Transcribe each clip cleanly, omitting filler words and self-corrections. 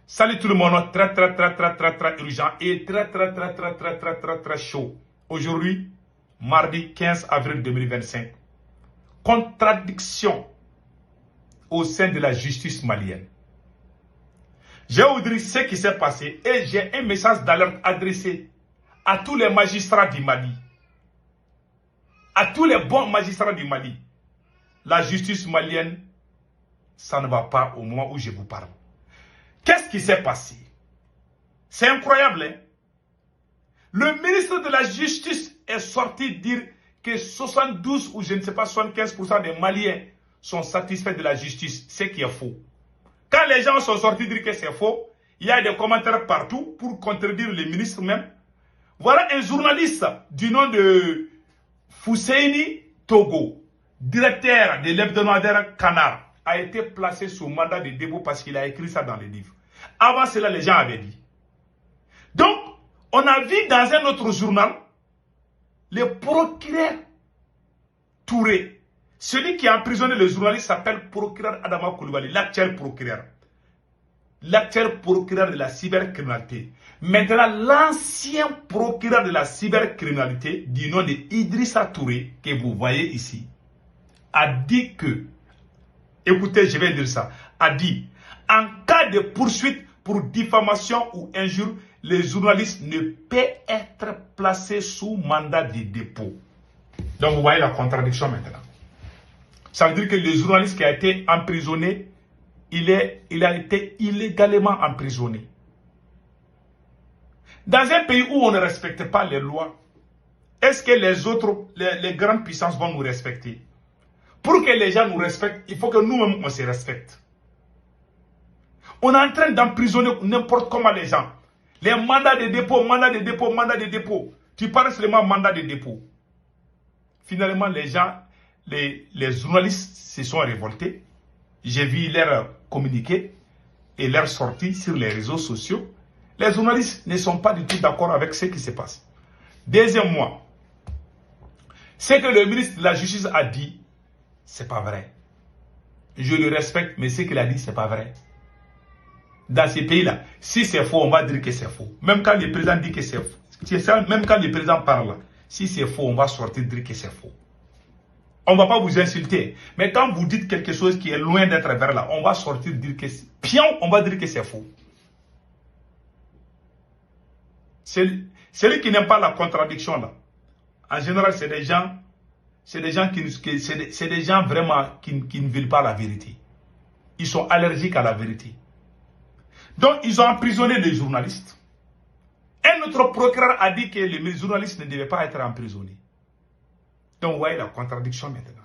Salut tout le monde, très urgent et très chaud. Aujourd'hui, mardi 15 avril 2025. Contradiction au sein de la justice malienne. Je vais vous dire ce qui s'est passé et j'ai un message d'alerte adressé à tous les magistrats du Mali. À tous les bons magistrats du Mali. La justice malienne, ça ne va pas au moment où je vous parle. Qu'est-ce qui s'est passé? C'est incroyable, hein? Le ministre de la Justice est sorti dire que 72 ou je ne sais pas 75% des Maliens sont satisfaits de la justice, ce qui est faux. Quand les gens sont sortis dire que c'est faux, il y a des commentaires partout pour contredire le ministre même. Voilà un journaliste du nom de Fousseini Togo, directeur de l'hebdomadaire Canard, a été placé sous mandat de dépôt parce qu'il a écrit ça dans les livres. Avant cela, les gens avaient dit. Donc, on a vu dans un autre journal, le procureur Touré, celui qui a emprisonné le journaliste s'appelle procureur Adama Koulibaly, l'actuel procureur. L'actuel procureur de la cybercriminalité. Maintenant, l'ancien procureur de la cybercriminalité, du nom de Idrissa Touré, que vous voyez ici, a dit que, écoutez, je vais dire ça, a dit, en cas de poursuite pour diffamation ou injure, les journalistes ne peuvent être placés sous mandat de dépôt. Donc vous voyez la contradiction maintenant. Ça veut dire que le journaliste qui a été emprisonné, il a été illégalement emprisonné. Dans un pays où on ne respecte pas les lois, est-ce que les autres, les grandes puissances vont nous respecter? Pour que les gens nous respectent, il faut que nous-mêmes on se respecte. On est en train d'emprisonner n'importe comment les gens. Les mandats de dépôt, mandat de dépôt, mandat de dépôt. Tu parles seulement mandat de dépôt. Finalement, les gens, les journalistes se sont révoltés. J'ai vu leur communiqué et leur sortie sur les réseaux sociaux. Les journalistes ne sont pas du tout d'accord avec ce qui se passe. Deuxièmement, ce que le ministre de la Justice a dit, c'est pas vrai. Je le respecte, mais ce qu'il a dit, c'est pas vrai. Dans ces pays-là, si c'est faux, on va dire que c'est faux. Même quand le président dit que c'est faux. Même quand le président parle, si c'est faux, on va sortir dire que c'est faux. On ne va pas vous insulter. Mais quand vous dites quelque chose qui est loin d'être vers là, on va sortir dire que c'est pion, on va dire que c'est faux. Celui qui n'aime pas la contradiction là, en général, c'est des gens vraiment qui ne veulent pas la vérité. Ils sont allergiques à la vérité. Donc, ils ont emprisonné les journalistes. Un autre procureur a dit que les journalistes ne devaient pas être emprisonnés. Donc, vous voyez la contradiction maintenant.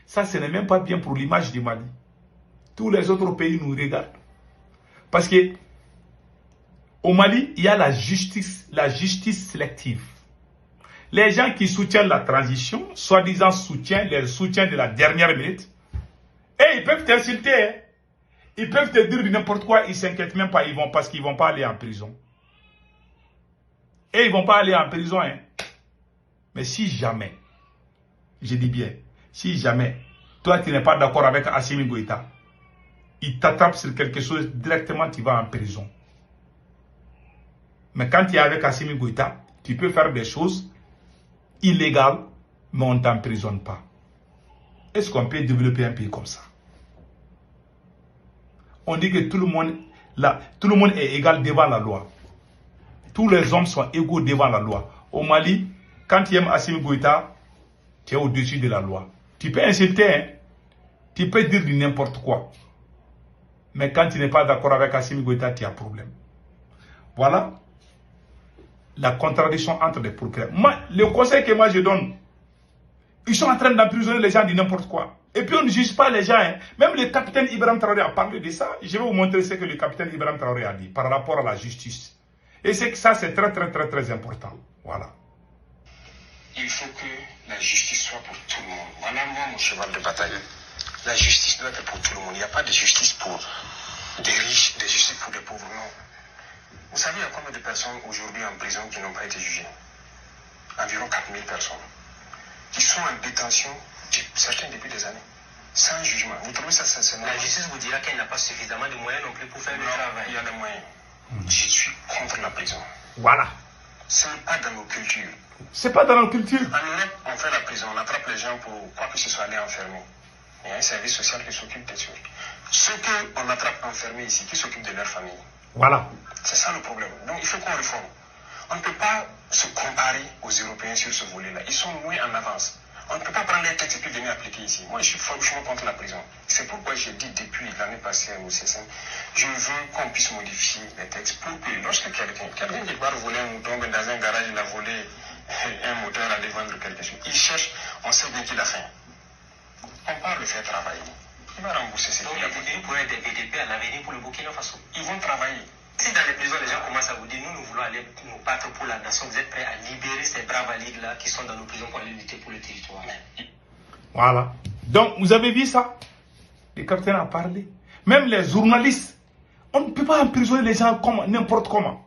Ça, ce n'est même pas bien pour l'image du Mali. Tous les autres pays nous regardent. Parce que au Mali, il y a la justice sélective. Les gens qui soutiennent la transition, soi-disant les soutiens de la dernière minute, et ils peuvent t'insulter, hein. Ils peuvent te dire n'importe quoi, ils ne s'inquiètent même pas, parce qu'ils ne vont pas aller en prison. Et ils ne vont pas aller en prison. Hein. Mais si jamais, je dis bien, si jamais, toi tu n'es pas d'accord avec Assimi Goïta, il t'attrape sur quelque chose, directement tu vas en prison. Mais quand tu es avec Assimi Goïta, tu peux faire des choses illégales, mais on ne t'emprisonne pas. Est-ce qu'on peut développer un pays comme ça? On dit que tout le monde est égal devant la loi. Tous les hommes sont égaux devant la loi. Au Mali, quand tu aimes Assimi Goïta, tu es au-dessus de la loi. Tu peux insulter, hein? Tu peux dire n'importe quoi. Mais quand tu n'es pas d'accord avec Assimi Goïta, tu as un problème. Voilà la contradiction entre les procureurs. Le conseil que moi je donne, ils sont en train d'emprisonner les gens de n'importe quoi. Et puis on ne juge pas les gens. Hein. Même le capitaine Ibrahim Traoré a parlé de ça. Je vais vous montrer ce que le capitaine Ibrahim Traoré a dit par rapport à la justice. Et c'est que ça, c'est très important. Voilà. Il faut que la justice soit pour tout le monde. Voilà moi, mon cheval de bataille. La justice doit être pour tout le monde. Il n'y a pas de justice pour des riches, de justice pour des pauvres. Non. Vous savez, il y a combien de personnes aujourd'hui en prison qui n'ont pas été jugées? Environ 4000 personnes. Qui sont en détention, certains depuis des années. sans jugement. Vous trouvez ça normal? La justice vous dira qu'elle n'a pas suffisamment de moyens non plus pour faire le travail. Il y a les moyens. Je suis contre la prison. Voilà. Ce n'est pas dans nos cultures. C'est pas dans nos cultures. En Europe, on fait la prison, on attrape les gens pour quoi que ce soit aller enfermer. Il y a un service social qui s'occupe des choses. Ceux qu'on attrape enfermés ici, qui s'occupent de leur famille. Voilà. C'est ça le problème. Donc il faut qu'on réforme. On ne peut pas se comparer aux Européens sur ce volet-là. Ils sont loin en avance. On ne peut pas prendre les textes et puis venir appliquer ici. Moi, je suis franchement contre la prison. C'est pourquoi j'ai dit depuis l'année passée à l'OCSM, je veux qu'on puisse modifier les textes pour que lorsque quelqu'un qui part voler un mouton, mais dans un garage, il a volé un moteur à aller vendre quelque chose, il cherche, on sait bien qu'il a faim. On parle de faire travailler. Il va rembourser ses Donc, il pourrait être des BDP à l'avenir pour le Burkina Faso. Ils vont travailler. Si dans les prisons, les gens commencent à vous dire, nous voulons aller nous battre pour la nation, vous êtes prêts à libérer ces braves valides-là qui sont dans nos prisons pour aller lutter pour le territoire. Voilà. Donc, vous avez vu ça? Le capitaine a parlé. Même les journalistes, on ne peut pas emprisonner les gens comme n'importe comment.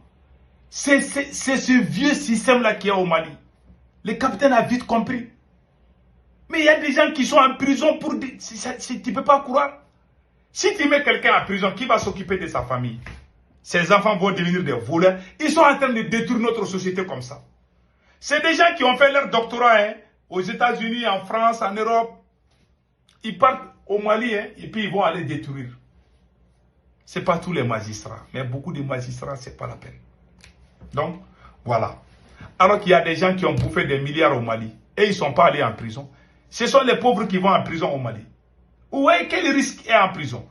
C'est ce vieux système-là qu'il y a au Mali. Le capitaine a vite compris. Mais il y a des gens qui sont en prison pour... Tu ne peux pas croire. Si tu mets quelqu'un en prison, qui va s'occuper de sa famille? Ses enfants vont devenir des voleurs. Ils sont en train de détruire notre société comme ça. C'est des gens qui ont fait leur doctorat aux États-Unis, en France, en Europe. Ils partent au Mali et puis ils vont aller détruire. Ce n'est pas tous les magistrats. Mais beaucoup de magistrats, ce n'est pas la peine. Donc, voilà. Alors qu'il y a des gens qui ont bouffé des milliards au Mali et ils ne sont pas allés en prison. Ce sont les pauvres qui vont en prison au Mali. Ouais, quel risque est en prison?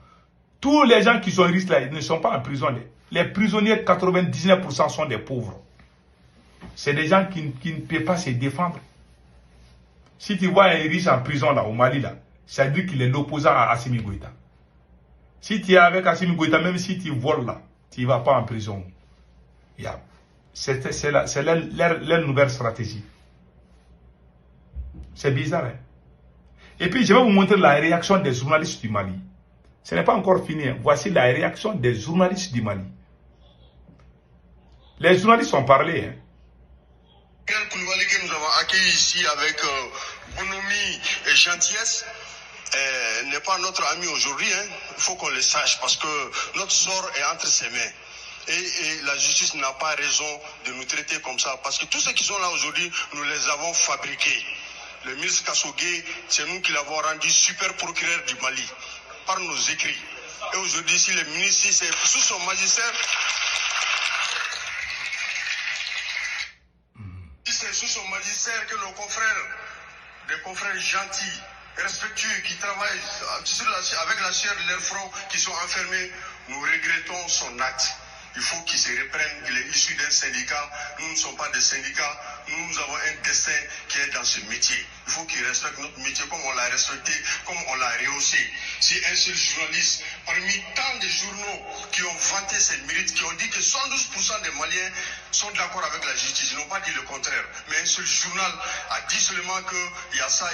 Tous les gens qui sont risques là, ils ne sont pas en prison. Les prisonniers, 99% sont des pauvres. C'est des gens qui ne peuvent pas se défendre. Si tu vois un riche en prison là, au Mali, là, ça veut dire qu'il est l'opposant à Assimi Goïta. Si tu es avec Assimi Goïta, même si tu voles là, tu ne vas pas en prison. C'est leur nouvelle stratégie. C'est bizarre. Hein? Et puis, je vais vous montrer la réaction des journalistes du Mali. Ce n'est pas encore fini. Hein. Voici la réaction des journalistes du Mali. Les journalistes ont parlé. Hein. Quel Koulibaly que nous avons accueilli ici avec bonhomie et gentillesse n'est pas notre ami aujourd'hui. Hein. Il faut qu'on le sache parce que notre sort est entre ses mains. Et la justice n'a pas raison de nous traiter comme ça. Parce que tous ceux qui sont là aujourd'hui, nous les avons fabriqués. Le ministre Kassogué, c'est nous qui l'avons rendu super procureur du Mali par nos écrits. Et aujourd'hui, si le ministre, si c'est sous son magistère, si c'est sous son magistère que nos confrères, des confrères gentils, respectueux, qui travaillent avec la chair de leur front, qui sont enfermés, nous regrettons son acte. Il faut qu'il se reprenne, il est issu d'un syndicat, nous ne sommes pas des syndicats, nous avons un destin qui est dans ce métier. Il faut qu'il respecte notre métier comme on l'a respecté, comme on l'a rehaussé. Si un seul journaliste, parmi tant de journaux qui ont vanté ses mérites, qui ont dit que 112% des Maliens sont d'accord avec la justice, ils n'ont pas dit le contraire, mais un seul journal a dit seulement qu'il y a ça,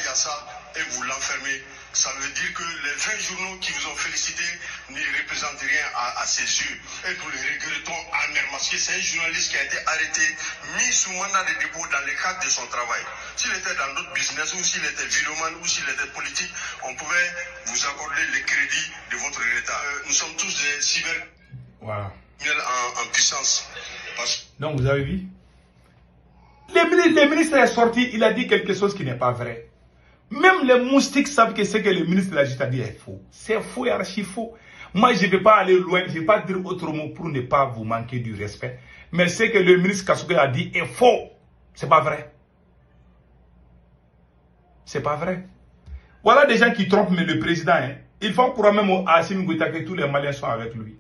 et vous l'enfermez. Ça veut dire que les 20 journaux qui vous ont félicité ne représentent rien à ses yeux. Et nous les regrettons amèrement parce que c'est un journaliste qui a été arrêté, mis sous mandat de dépôt dans le cadre de son travail. S'il était dans d'autres business, ou s'il était viromane, ou s'il était politique, on pouvait vous accorder le crédit de votre état. Nous sommes tous des cyber voilà. en puissance. Donc vous avez vu? Le ministre est sorti, il a dit quelque chose qui n'est pas vrai. Même les moustiques savent que ce que le ministre de la Justice a dit est faux. C'est faux et archi faux. Moi, je ne vais pas aller loin, je ne vais pas dire autre mot pour ne pas vous manquer du respect. Mais ce que le ministre Kassogué a dit est faux. C'est pas vrai. C'est pas vrai. Voilà des gens qui trompent mais le président. Hein. Ils font croire même à Assimi Goïta que tous les Maliens sont avec lui.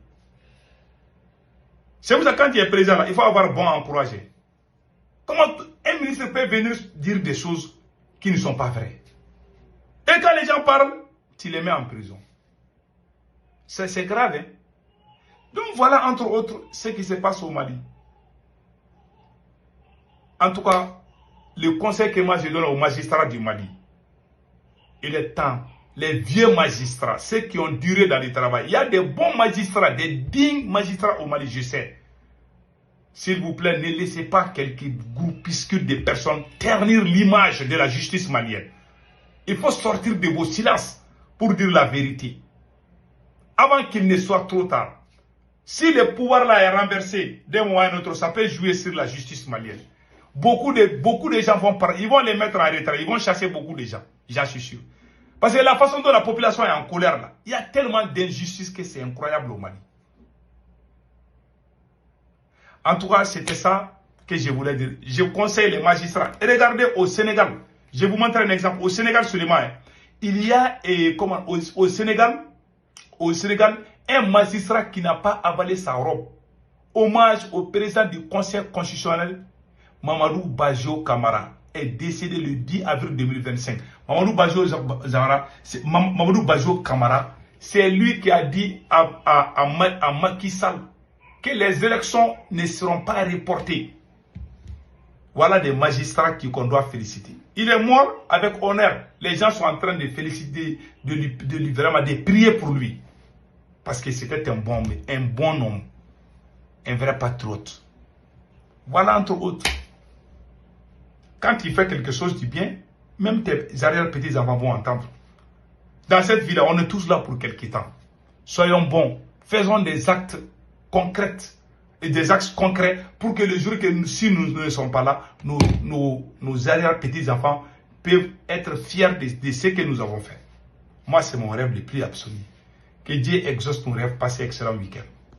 C'est pour ça que quand il est président, là, il faut avoir bon à encourager. Comment un ministre peut venir dire des choses qui ne sont pas vraies? Et quand les gens parlent, tu les mets en prison. C'est grave. Hein? Donc voilà, entre autres, ce qui se passe au Mali. En tout cas, le conseil que moi je donne aux magistrats du Mali, il est temps, les vieux magistrats, ceux qui ont duré dans le travail, il y a des bons magistrats, des dignes magistrats au Mali, je sais. S'il vous plaît, ne laissez pas quelques groupuscules de personnes ternir l'image de la justice malienne. Il faut sortir de vos silences pour dire la vérité. Avant qu'il ne soit trop tard. Si le pouvoir là est renversé d'un moment à un autre, ça peut jouer sur la justice malienne. Beaucoup de gens vont partir, ils vont les mettre en retrait, ils vont chasser beaucoup de gens, j'en suis sûr. Parce que la façon dont la population est en colère là, il y a tellement d'injustice que c'est incroyable au Mali. En tout cas, c'était ça que je voulais dire. Je conseille les magistrats. Et regardez au Sénégal, je vais vous montrer un exemple. Au Sénégal seulement, il y a au Sénégal, un magistrat qui n'a pas avalé sa robe. Hommage au président du Conseil constitutionnel, Mamadou Bajo Camara, est décédé le 10 avril 2025. Mamadou Bajo Camara, c'est lui qui a dit à Macky Sall que les élections ne seront pas reportées. Voilà des magistrats qu'on doit féliciter. Il est mort avec honneur. Les gens sont en train de féliciter, de prier pour lui. Parce que c'était un bon homme, un vrai patriote. Voilà entre autres. Quand il fait quelque chose de bien, même tes arrière-petits-enfants vont entendre. Dans cette vie-là, on est tous là pour quelque temps. Soyons bons, faisons des actes concrets et des actes concrets pour que le jour que si nous ne sommes pas là, nos arrière-petits-enfants peuvent être fiers de ce que nous avons fait. Moi, c'est mon rêve le plus absolu. Que Dieu exauce nos rêves. Passez un excellent week-end.